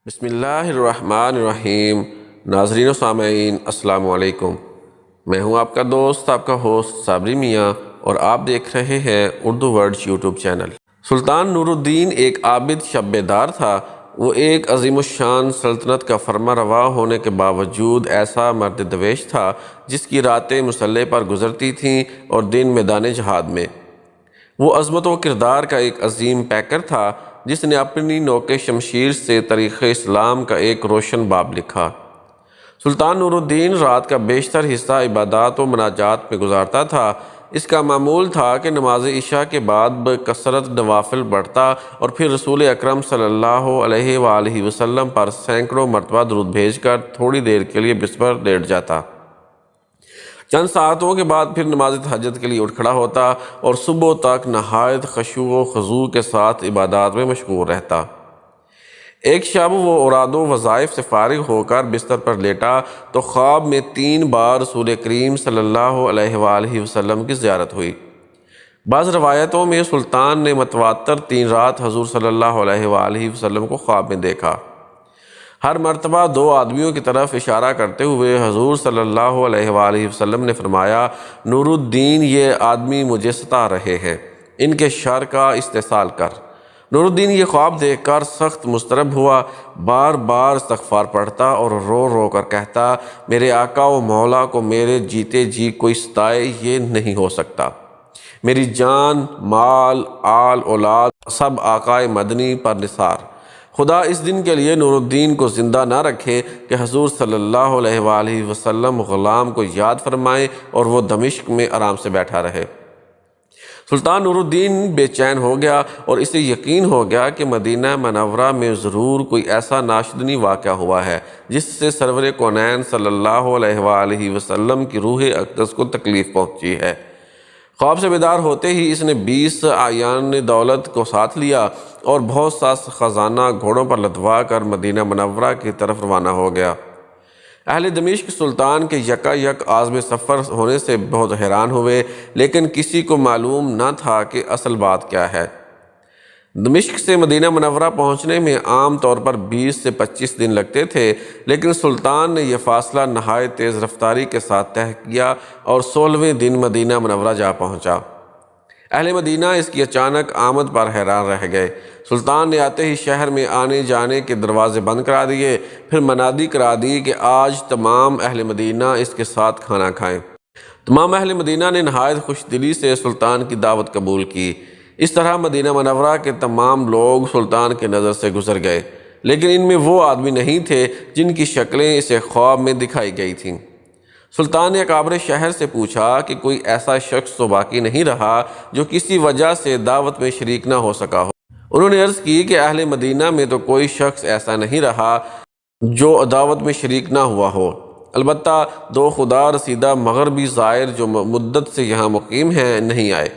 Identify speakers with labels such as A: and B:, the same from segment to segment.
A: بسم اللہ الرحمن الرحیم۔ ناظرین و سامعین السلام علیکم۔ میں ہوں آپ کا دوست، آپ کا ہوسٹ صابری میاں، اور آپ دیکھ رہے ہیں اردو ورڈز یوٹیوب چینل۔ سلطان نور الدین ایک عابد شب بیدار تھا۔ وہ ایک عظیم الشان سلطنت کا فرما روا ہونے کے باوجود ایسا مرد درویش تھا جس کی راتیں مسلح پر گزرتی تھیں اور دن میدان جہاد میں۔ وہ عظمت و کردار کا ایک عظیم پیکر تھا جس نے اپنی نوک شمشیر سے تاریخ اسلام کا ایک روشن باب لکھا۔ سلطان نور الدین رات کا بیشتر حصہ عبادات و مناجات میں گزارتا تھا۔ اس کا معمول تھا کہ نماز عشاء کے بعد بکثرت نوافل پڑھتا اور پھر رسول اکرم صلی اللہ علیہ وآلہ وسلم پر سینکڑوں مرتبہ درود بھیج کر تھوڑی دیر کے لیے بستر لیٹ جاتا۔ چند ساعتوں کے بعد پھر نماز تہجد کے لیے اٹھ کھڑا ہوتا اور صبح تک نہایت خشوع و خضوع کے ساتھ عبادات میں مشغول رہتا۔ ایک شب وہ اوراد و وظائف سے فارغ ہو کر بستر پر لیٹا تو خواب میں 3 بار رسول کریم صلی اللہ علیہ وآلہ وسلم کی زیارت ہوئی۔ بعض روایتوں میں سلطان نے متواتر 3 رات حضور صلی اللہ علیہ وآلہ وسلم کو خواب میں دیکھا۔ ہر مرتبہ 2 آدمیوں کی طرف اشارہ کرتے ہوئے حضور صلی اللہ علیہ وآلہ وسلم نے فرمایا، نور الدین یہ آدمی مجھے ستا رہے ہیں، ان کے شر کا استحصال کر۔ نور الدین یہ خواب دیکھ کر سخت مضطرب ہوا، بار بار استغفار پڑھتا اور رو رو کر کہتا، میرے آقا و مولا کو میرے جیتے جی کوئی ستائے یہ نہیں ہو سکتا۔ میری جان، مال، آل، اولاد سب آقا مدنی پر نثار۔ خدا اس دن کے لیے نور الدین کو زندہ نہ رکھے کہ حضور صلی اللہ علیہ وآلہ وسلم غلام کو یاد فرمائے اور وہ دمشق میں آرام سے بیٹھا رہے۔ سلطان نور الدین بے چین ہو گیا اور اسے یقین ہو گیا کہ مدینہ منورہ میں ضرور کوئی ایسا ناشدنی واقعہ ہوا ہے جس سے سرور کونین صلی اللہ علیہ وآلہ وسلم کی روح اقدس کو تکلیف پہنچی ہے۔ خواب سے بیدار ہوتے ہی اس نے 20 اعیان دولت کو ساتھ لیا اور بہت سا خزانہ گھوڑوں پر لدوا کر مدینہ منورہ کی طرف روانہ ہو گیا۔ اہل دمشق سلطان کے یکا یک عازم سفر ہونے سے بہت حیران ہوئے، لیکن کسی کو معلوم نہ تھا کہ اصل بات کیا ہے۔ دمشق سے مدینہ منورہ پہنچنے میں عام طور پر 20 سے 25 دن لگتے تھے، لیکن سلطان نے یہ فاصلہ نہایت تیز رفتاری کے ساتھ طے کیا اور 16ویں دن مدینہ منورہ جا پہنچا۔ اہل مدینہ اس کی اچانک آمد پر حیران رہ گئے۔ سلطان نے آتے ہی شہر میں آنے جانے کے دروازے بند کرا دیے، پھر منادی کرا دی کہ آج تمام اہل مدینہ اس کے ساتھ کھانا کھائیں۔ تمام اہل مدینہ نے نہایت خوش دلی سے سلطان کی دعوت قبول کی۔ اس طرح مدینہ منورہ کے تمام لوگ سلطان کے نظر سے گزر گئے، لیکن ان میں وہ آدمی نہیں تھے جن کی شکلیں اسے خواب میں دکھائی گئی تھیں۔ سلطان نے اکابر شہر سے پوچھا کہ کوئی ایسا شخص تو باقی نہیں رہا جو کسی وجہ سے دعوت میں شریک نہ ہو سکا ہو۔ انہوں نے عرض کی کہ اہل مدینہ میں تو کوئی شخص ایسا نہیں رہا جو دعوت میں شریک نہ ہوا ہو، البتہ 2 خدا رسیدہ مغربی زائر جو مدت سے یہاں مقیم ہیں نہیں آئے۔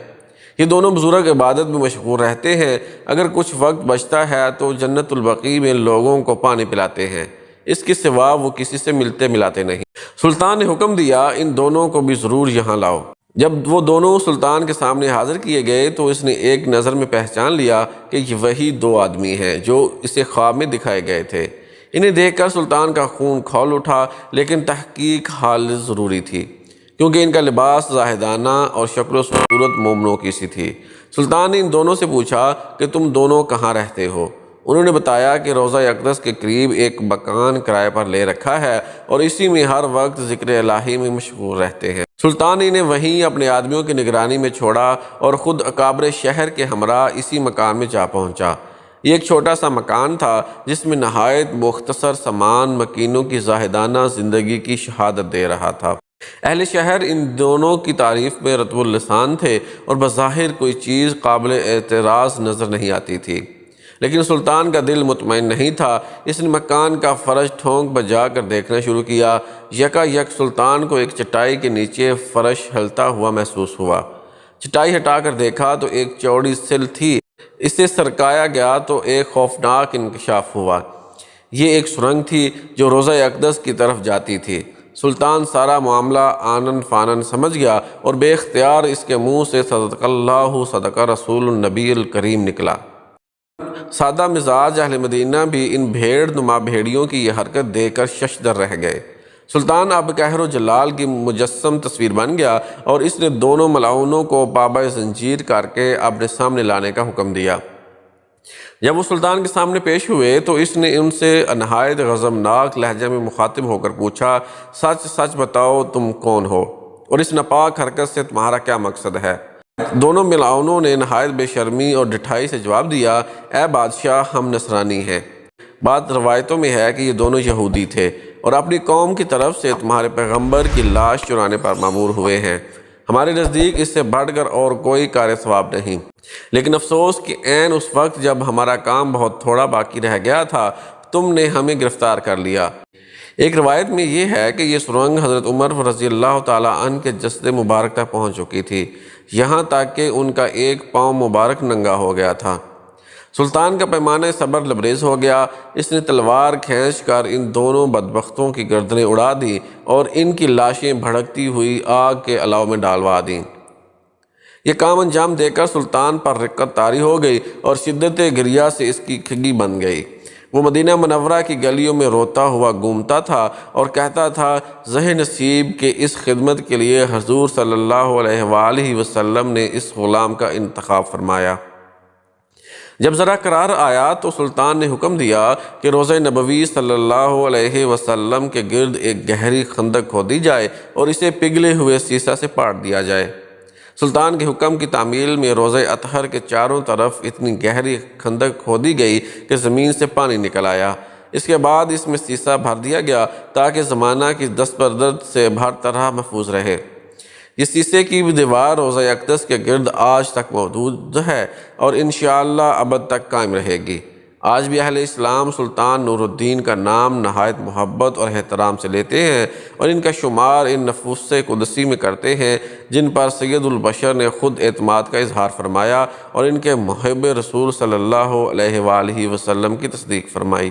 A: یہ دونوں بزرگ عبادت میں مشغول رہتے ہیں، اگر کچھ وقت بچتا ہے تو جنت البقیع میں لوگوں کو پانی پلاتے ہیں، اس کے سوا وہ کسی سے ملتے ملاتے نہیں۔ سلطان نے حکم دیا ان دونوں کو بھی ضرور یہاں لاؤ۔ جب وہ دونوں سلطان کے سامنے حاضر کیے گئے تو اس نے ایک نظر میں پہچان لیا کہ یہ وہی 2 آدمی ہیں جو اسے خواب میں دکھائے گئے تھے۔ انہیں دیکھ کر سلطان کا خون کھول اٹھا، لیکن تحقیق حال ضروری تھی کیونکہ ان کا لباس زاہدانہ اور شکل و صورت مومنوں کی سی تھی۔ سلطان نے ان دونوں سے پوچھا کہ تم دونوں کہاں رہتے ہو؟ انہوں نے بتایا کہ روضہ اقدس کے قریب ایک مکان کرائے پر لے رکھا ہے اور اسی میں ہر وقت ذکر الہی میں مشغول رہتے ہیں۔ سلطان نے انہیں وہیں اپنے آدمیوں کی نگرانی میں چھوڑا اور خود اکابر شہر کے ہمراہ اسی مکان میں جا پہنچا۔ یہ ایک چھوٹا سا مکان تھا جس میں نہایت مختصر سامان مکینوں کی زاہدانہ زندگی کی شہادت دے رہا تھا۔ اہل شہر ان دونوں کی تعریف میں رطب اللسان تھے اور بظاہر کوئی چیز قابل اعتراض نظر نہیں آتی تھی، لیکن سلطان کا دل مطمئن نہیں تھا۔ اس نے مکان کا فرش ٹھونک بجا کر دیکھنا شروع کیا۔ یکا یک سلطان کو ایک چٹائی کے نیچے فرش ہلتا ہوا محسوس ہوا۔ چٹائی ہٹا کر دیکھا تو ایک چوڑی سل تھی۔ اسے سرکایا گیا تو ایک خوفناک انکشاف ہوا۔ یہ ایک سرنگ تھی جو روضہ اقدس کی طرف جاتی تھی۔ سلطان سارا معاملہ آنن فانن سمجھ گیا اور بے اختیار اس کے منہ سے صدق اللہ صدق رسول النبی الکریم نکلا۔ سادہ مزاج اہل مدینہ بھی ان بھیڑ نما بھیڑیوں کی یہ حرکت دیکھ کر ششدر رہ گئے۔ سلطان اب قہر و جلال کی مجسم تصویر بن گیا اور اس نے دونوں ملعونوں کو پابہ زنجیر کر کے اپنے سامنے لانے کا حکم دیا۔ جب وہ سلطان کے سامنے پیش ہوئے تو اس نے ان سے نہایت غضبناک لہجے میں مخاطب ہو کر پوچھا، سچ سچ بتاؤ تم کون ہو اور اس ناپاک حرکت سے تمہارا کیا مقصد ہے؟ دونوں ملعونوں نے نہایت بے شرمی اور ڈٹھائی سے جواب دیا، اے بادشاہ ہم نصرانی ہیں۔ بعض روایتوں میں ہے کہ یہ دونوں یہودی تھے اور اپنی قوم کی طرف سے تمہارے پیغمبر کی لاش چرانے پر مامور ہوئے ہیں۔ ہمارے نزدیک اس سے بڑھ کر اور کوئی کار ثواب نہیں، لیکن افسوس کہ عین اس وقت جب ہمارا کام بہت تھوڑا باقی رہ گیا تھا تم نے ہمیں گرفتار کر لیا۔ ایک روایت میں یہ ہے کہ یہ سرنگ حضرت عمر رضی اللہ تعالیٰ عنہ کے جسد مبارک تک پہنچ چکی تھی، یہاں تک کہ ان کا ایک پاؤں مبارک ننگا ہو گیا تھا۔ سلطان کا پیمانہ صبر لبریز ہو گیا، اس نے تلوار کھینچ کر ان دونوں بدبختوں کی گردنیں اڑا دی اور ان کی لاشیں بھڑکتی ہوئی آگ کے الاؤ میں ڈالوا دیں۔ یہ کام انجام دے کر سلطان پر رقت طاری ہو گئی اور شدت گریہ سے اس کی کھگی بن گئی۔ وہ مدینہ منورہ کی گلیوں میں روتا ہوا گھومتا تھا اور کہتا تھا، زہ نصیب کے اس خدمت کے لیے حضور صلی اللہ علیہ وآلہ وسلم نے اس غلام کا انتخاب فرمایا۔ جب ذرا قرار آیا تو سلطان نے حکم دیا کہ روضہ نبوی صلی اللہ علیہ وسلم کے گرد ایک گہری خندق کھودی جائے اور اسے پگھلے ہوئے سیسہ سے پاٹ دیا جائے۔ سلطان کے حکم کی تعمیل میں روضہ اطہر کے چاروں طرف اتنی گہری خندق کھودی گئی کہ زمین سے پانی نکل آیا۔ اس کے بعد اس میں سیسہ بھر دیا گیا تاکہ زمانہ کی دست بردرد سے ہر طرح محفوظ رہے۔ یہ سیسے کی دیوار روضہ اقدس کے گرد آج تک موجود ہے اور انشاءاللہ ابد تک قائم رہے گی۔ آج بھی اہل اسلام سلطان نور الدین کا نام نہایت محبت اور احترام سے لیتے ہیں اور ان کا شمار ان نفوس قدسی میں کرتے ہیں جن پر سید البشر نے خود اعتماد کا اظہار فرمایا اور ان کے محب رسول صلی اللہ علیہ وآلہ وسلم کی تصدیق فرمائی۔